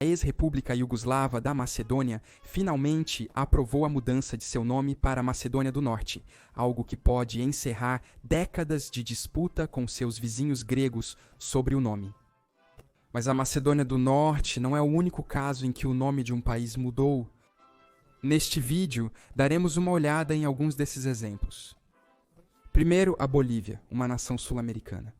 A ex-república iugoslava da Macedônia finalmente aprovou a mudança de seu nome para Macedônia do Norte, algo que pode encerrar décadas de disputa com seus vizinhos gregos sobre o nome. Mas a Macedônia do Norte não é o único caso em que o nome de um país mudou. Neste vídeo, daremos uma olhada em alguns desses exemplos. Primeiro, a Bolívia, uma nação sul-americana.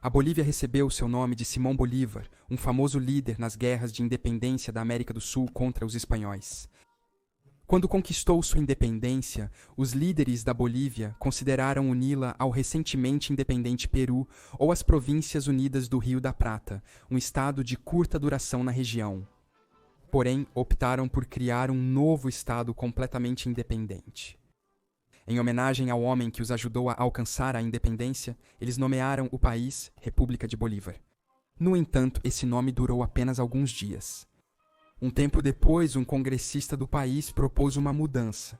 A Bolívia recebeu seu nome de Simão Bolívar, um famoso líder nas guerras de independência da América do Sul contra os espanhóis. Quando conquistou sua independência, os líderes da Bolívia consideraram uni-la ao recentemente independente Peru ou às Províncias Unidas do Rio da Prata, um estado de curta duração na região. Porém, optaram por criar um novo estado completamente independente. Em homenagem ao homem que os ajudou a alcançar a independência, eles nomearam o país República de Bolívar. No entanto, esse nome durou apenas alguns dias. Um tempo depois, um congressista do país propôs uma mudança.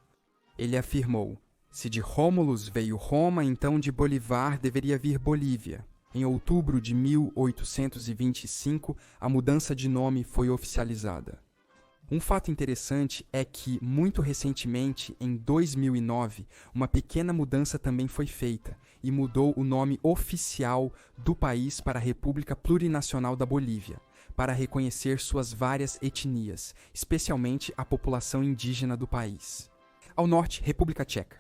Ele afirmou: se de Rômulus veio Roma, então de Bolívar deveria vir Bolívia. Em outubro de 1825, a mudança de nome foi oficializada. Um fato interessante é que, muito recentemente, em 2009, uma pequena mudança também foi feita e mudou o nome oficial do país para a República Plurinacional da Bolívia, para reconhecer suas várias etnias, especialmente a população indígena do país. Ao norte, República Tcheca.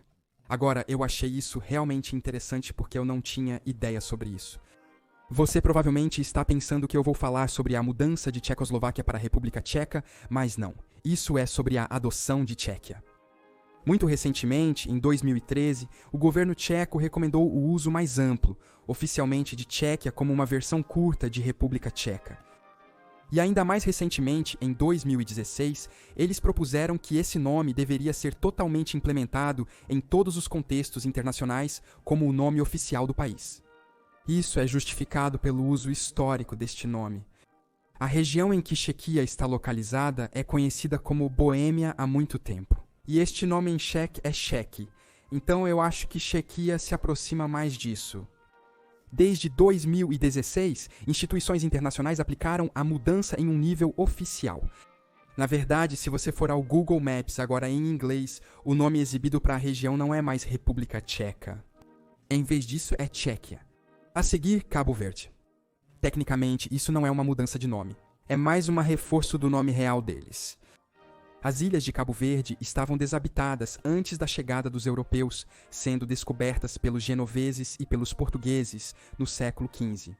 Agora, eu achei isso realmente interessante porque eu não tinha ideia sobre isso. Você provavelmente está pensando que eu vou falar sobre a mudança de Tchecoslováquia para a República Tcheca, mas não. Isso é sobre a adoção de Tchequia. Muito recentemente, em 2013, o governo tcheco recomendou o uso mais amplo, oficialmente de Tchequia como uma versão curta de República Tcheca. E ainda mais recentemente, em 2016, eles propuseram que esse nome deveria ser totalmente implementado em todos os contextos internacionais como o nome oficial do país. Isso é justificado pelo uso histórico deste nome. A região em que Chequia está localizada é conhecida como Boêmia há muito tempo. E este nome em cheque é cheque, então eu acho que Chequia se aproxima mais disso. Desde 2016, instituições internacionais aplicaram a mudança em um nível oficial. Na verdade, se você for ao Google Maps, agora em inglês, o nome exibido para a região não é mais República Tcheca. Em vez disso, é Tchequia. A seguir, Cabo Verde. Tecnicamente, isso não é uma mudança de nome. É mais um reforço do nome real deles. As ilhas de Cabo Verde estavam desabitadas antes da chegada dos europeus, sendo descobertas pelos genoveses e pelos portugueses no século XV.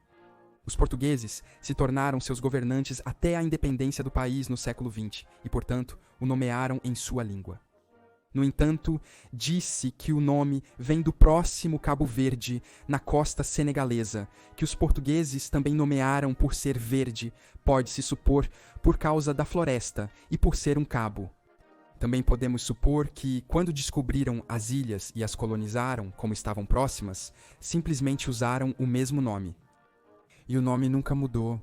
Os portugueses se tornaram seus governantes até a independência do país no século XX e, portanto, o nomearam em sua língua. No entanto, disse que o nome vem do próximo Cabo Verde, na costa senegalesa, que os portugueses também nomearam por ser verde, pode-se supor, por causa da floresta e por ser um cabo. Também podemos supor que, quando descobriram as ilhas e as colonizaram, como estavam próximas, simplesmente usaram o mesmo nome. E o nome nunca mudou.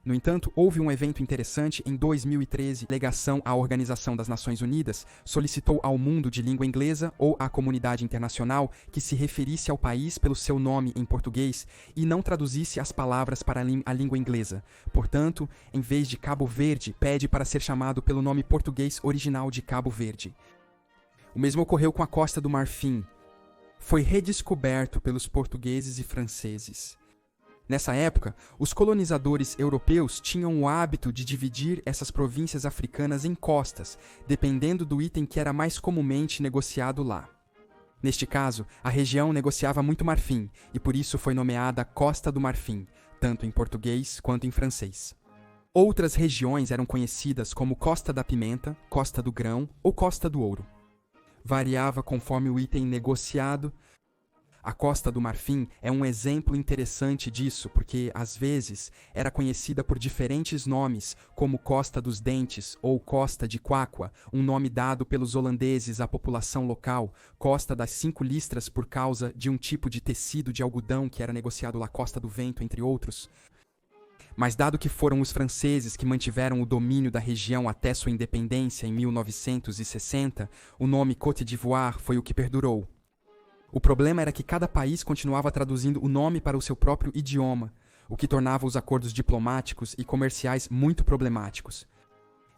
No entanto, houve um evento interessante em 2013. A delegação à Organização das Nações Unidas solicitou ao mundo de língua inglesa ou à comunidade internacional que se referisse ao país pelo seu nome em português e não traduzisse as palavras para a língua inglesa. Portanto, em vez de Cabo Verde, pede para ser chamado pelo nome português original de Cabo Verde. O mesmo ocorreu com a Costa do Marfim. Foi redescoberto pelos portugueses e franceses. Nessa época, os colonizadores europeus tinham o hábito de dividir essas províncias africanas em costas, dependendo do item que era mais comumente negociado lá. Neste caso, a região negociava muito marfim, e por isso foi nomeada Costa do Marfim, tanto em português quanto em francês. Outras regiões eram conhecidas como Costa da Pimenta, Costa do Grão ou Costa do Ouro. Variava conforme o item negociado. A Costa do Marfim é um exemplo interessante disso, porque, às vezes, era conhecida por diferentes nomes, como Costa dos Dentes ou Costa de Quaqua, um nome dado pelos holandeses à população local, Costa das 5 Listras por causa de um tipo de tecido de algodão que era negociado lá, Costa do Vento, entre outros. Mas dado que foram os franceses que mantiveram o domínio da região até sua independência em 1960, o nome Côte d'Ivoire foi o que perdurou. O problema era que cada país continuava traduzindo o nome para o seu próprio idioma. o que tornava os acordos diplomáticos e comerciais muito problemáticos.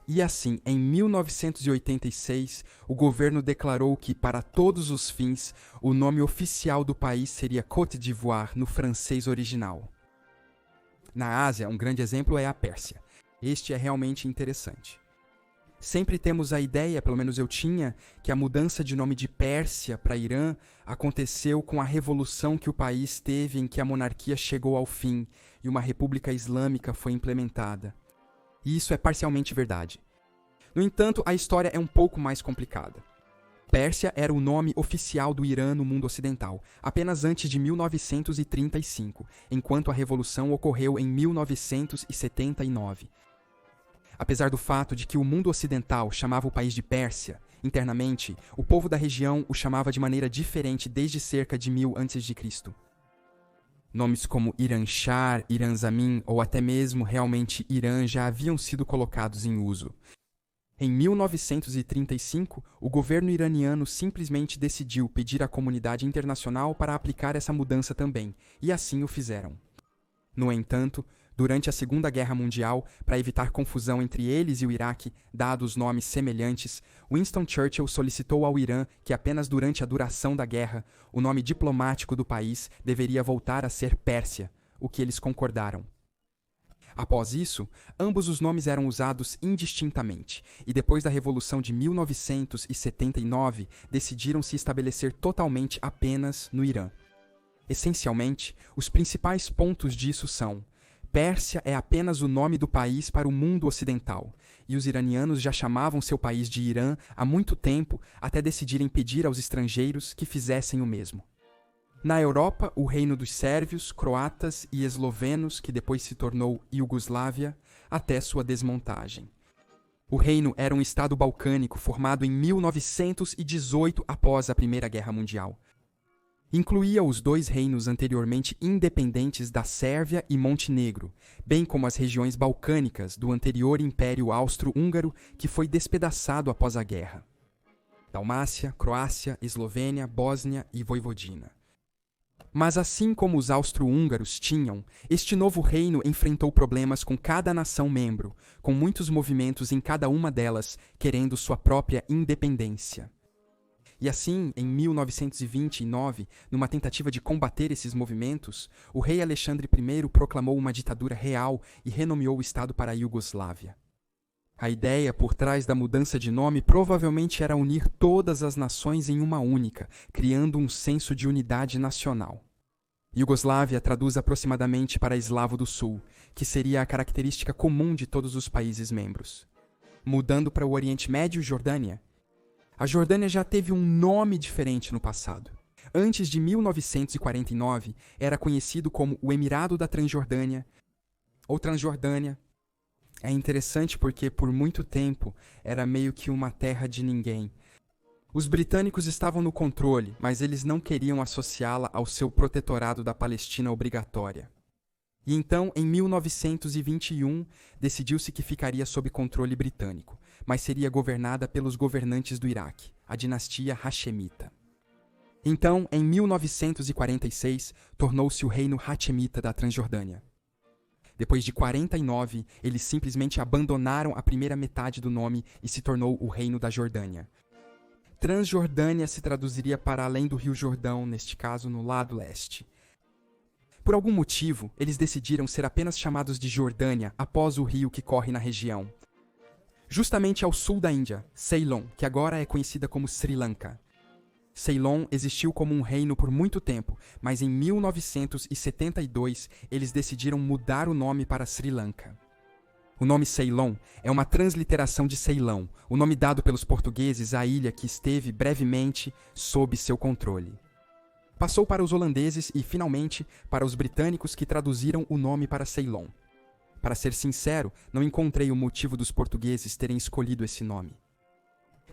E assim, em 1986, o governo declarou que, para todos os fins, o nome oficial do país seria Côte d'Ivoire, no francês original. Na Ásia, um grande exemplo é a Pérsia. Este é realmente interessante. Sempre temos a ideia, pelo menos eu tinha, que a mudança de nome de Pérsia para Irã aconteceu com a revolução que o país teve em que a monarquia chegou ao fim e uma república islâmica foi implementada. E isso é parcialmente verdade. No entanto, a história é um pouco mais complicada. Pérsia era o nome oficial do Irã no mundo ocidental, apenas antes de 1935, enquanto a revolução ocorreu em 1979. Apesar do fato de que o mundo ocidental chamava o país de Pérsia, internamente, o povo da região o chamava de maneira diferente desde cerca de 1000 a.C. Nomes como Iranshahr, Iranzamin ou até mesmo realmente Irã já haviam sido colocados em uso. Em 1935, o governo iraniano simplesmente decidiu pedir à comunidade internacional para aplicar essa mudança também, e assim o fizeram. No entanto, durante a Segunda Guerra Mundial, para evitar confusão entre eles e o Iraque, dados nomes semelhantes, Winston Churchill solicitou ao Irã que apenas durante a duração da guerra, o nome diplomático do país deveria voltar a ser Pérsia, o que eles concordaram. Após isso, ambos os nomes eram usados indistintamente, e depois da Revolução de 1979, decidiram se estabelecer totalmente apenas no Irã. Essencialmente, os principais pontos disso são: Pérsia é apenas o nome do país para o mundo ocidental, e os iranianos já chamavam seu país de Irã há muito tempo até decidirem pedir aos estrangeiros que fizessem o mesmo. Na Europa, o reino dos sérvios, croatas e eslovenos, que depois se tornou Iugoslávia, até sua desmontagem. O reino era um estado balcânico formado em 1918 após a Primeira Guerra Mundial. Incluía os dois reinos anteriormente independentes da Sérvia e Montenegro, bem como as regiões balcânicas do anterior Império Austro-Húngaro, que foi despedaçado após a guerra. Dalmácia, Croácia, Eslovênia, Bósnia e Voivodina. Mas assim como os austro-húngaros tinham, este novo reino enfrentou problemas com cada nação membro, com muitos movimentos em cada uma delas querendo sua própria independência. E assim, em 1929, numa tentativa de combater esses movimentos, o rei Alexandre I proclamou uma ditadura real e renomeou o estado para a Iugoslávia. A ideia por trás da mudança de nome provavelmente era unir todas as nações em uma única, criando um senso de unidade nacional. Iugoslávia traduz aproximadamente para eslavo do sul, que seria a característica comum de todos os países membros. Mudando para o Oriente Médio, Jordânia. A Jordânia já teve um nome diferente no passado. Antes de 1949, era conhecido como o Emirado da Transjordânia ou Transjordânia. É interessante porque, por muito tempo, era meio que uma terra de ninguém. Os britânicos estavam no controle, mas eles não queriam associá-la ao seu protetorado da Palestina obrigatória. E então, em 1921, decidiu-se que ficaria sob controle britânico, mas seria governada pelos governantes do Iraque, a dinastia Hashemita. Então, em 1946, tornou-se o reino Hashemita da Transjordânia. Depois de 49, eles simplesmente abandonaram a primeira metade do nome e se tornou o Reino da Jordânia. Transjordânia se traduziria para além do Rio Jordão, neste caso no lado leste. Por algum motivo, eles decidiram ser apenas chamados de Jordânia após o rio que corre na região. Justamente ao sul da Índia, Ceylon, que agora é conhecida como Sri Lanka. Ceylon existiu como um reino por muito tempo, mas em 1972 eles decidiram mudar o nome para Sri Lanka. O nome Ceylon é uma transliteração de Ceilão, o nome dado pelos portugueses à ilha que esteve brevemente sob seu controle. Passou para os holandeses e, finalmente, para os britânicos que traduziram o nome para Ceylon. Para ser sincero, não encontrei o motivo dos portugueses terem escolhido esse nome.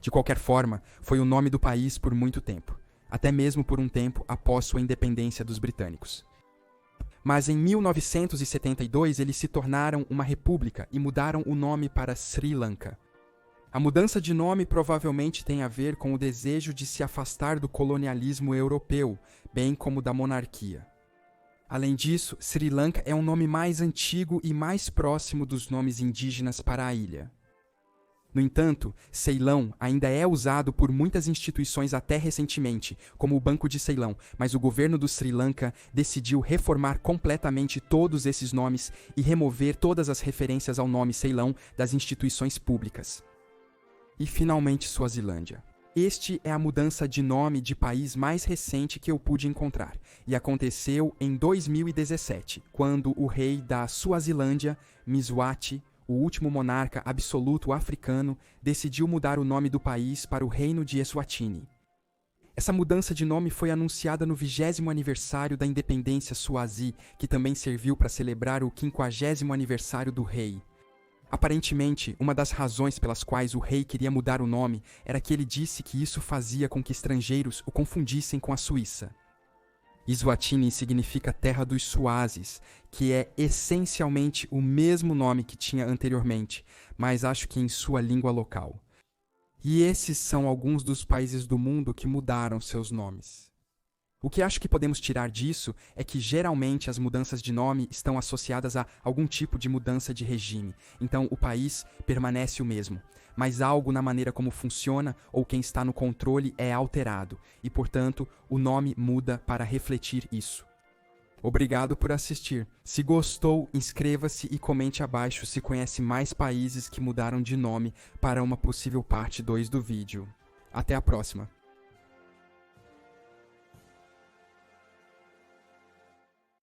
De qualquer forma, foi o nome do país por muito tempo, até mesmo por um tempo após sua independência dos britânicos. Mas em 1972 eles se tornaram uma república e mudaram o nome para Sri Lanka. A mudança de nome provavelmente tem a ver com o desejo de se afastar do colonialismo europeu, bem como da monarquia. Além disso, Sri Lanka é um nome mais antigo e mais próximo dos nomes indígenas para a ilha. No entanto, Ceilão ainda é usado por muitas instituições até recentemente, como o Banco de Ceilão, mas o governo do Sri Lanka decidiu reformar completamente todos esses nomes e remover todas as referências ao nome Ceilão das instituições públicas. E finalmente Suazilândia. Este é a mudança de nome de país mais recente que eu pude encontrar, e aconteceu em 2017, quando o rei da Suazilândia, Mswati, o último monarca absoluto africano, decidiu mudar o nome do país para o Reino de Eswatini. Essa mudança de nome foi anunciada no 20º aniversário da independência Swazi, que também serviu para celebrar o 50º aniversário do rei. Aparentemente, uma das razões pelas quais o rei queria mudar o nome era que ele disse que isso fazia com que estrangeiros o confundissem com a Suíça. Eswatini significa terra dos Suazes, que é essencialmente o mesmo nome que tinha anteriormente, mas acho que em sua língua local. E esses são alguns dos países do mundo que mudaram seus nomes. O que acho que podemos tirar disso é que geralmente as mudanças de nome estão associadas a algum tipo de mudança de regime, então o país permanece o mesmo, mas algo na maneira como funciona ou quem está no controle é alterado, e portanto o nome muda para refletir isso. Obrigado por assistir. Se gostou, inscreva-se e comente abaixo se conhece mais países que mudaram de nome para uma possível parte 2 do vídeo. Até a próxima!